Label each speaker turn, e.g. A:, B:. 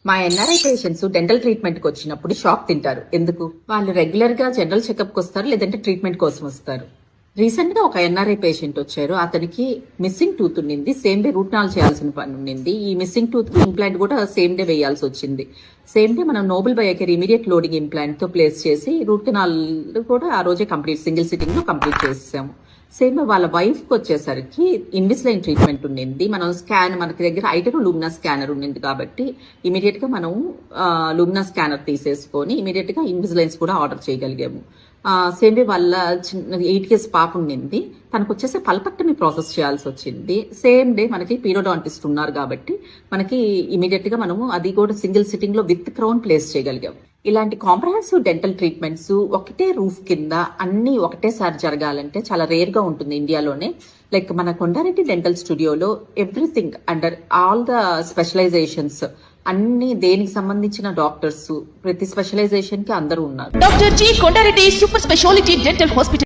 A: మా NRI patients dental treatment కి వచ్చినప్పుడు షాక్ తింటారు. ఎందుకు? వాళ్ళు రెగ్యులర్ గా జనరల్ చెకప్ కి వస్తారు, లేదంటే ట్రీట్మెంట్ కోసం వస్తారు. రీసెంట్ గా ఒక ఎన్ఆర్ఐ పేషెంట్ వచ్చారు. అతనికి మిస్సింగ్ టూత్ ఉండింది. సేమ్ డే రూట్ నాల్ చేయాల్సిన పని ఉండింది. ఈ మిస్సింగ్ టూత్ కి ఇంప్లాంట్ కూడా సేమ్ డే వేయాల్సి వచ్చింది. సేమ్ డే మనం Nobel Biocare immediate loading implant తో ప్లేస్ చేసి రూట్ కెనాల్ కూడా ఆ రోజే కంప్లీట్ సింగిల్ సిట్టింగ్ లో కంప్లీట్ చేసాము. సేమ్ వాళ్ళ వైఫ్ కి వచ్చేసరికి ఇన్విస్లైన్ ట్రీట్మెంట్ ఉండింది. మనం స్కాన్ మనకి దగ్గర ఐటెన్ లూమినా స్కానర్ ఉండింది కాబట్టి ఇమీడియట్ గా మనం లూమినా స్కానర్ తీసేసుకొని ఇమీడియట్ గా ఇన్విజిలైన్స్ కూడా ఆర్డర్ చేయగలిగాము. సేమ్ డే వాళ్ళ చిన్న 8 years పాప ఉండింది. తనకు వచ్చేసి పల్పక్టమీ ప్రాసెస్ చేయాల్సి వచ్చింది. సేమ్ డే మనకి పీరియోడాంటిస్ట్ ఉన్నారు కాబట్టి మనకి ఇమీడియట్ గా మనము అది కూడా సింగిల్ సిట్టింగ్ లో విత్ క్రౌన్ ప్లేస్ చేయగలిగాం. ఇలాంటి కాంప్రహెన్సివ్ డెంటల్ ట్రీట్మెంట్స్ ఒకటే రూఫ్ కింద అన్ని ఒకటేసారి జరగాలంటే చాలా రేర్ గా ఉంటుంది ఇండియాలోనే. లైక్ మన కొండారెడ్డి డెంటల్ స్టూడియోలో everything under all the specialisations అన్ని దేనికి సంబంధించిన డాక్టర్స్ ప్రతి స్పెషలైజేషన్ కి అందరూ ఉన్నారు.
B: Doctor G Kondareddy super speciality dental hospital.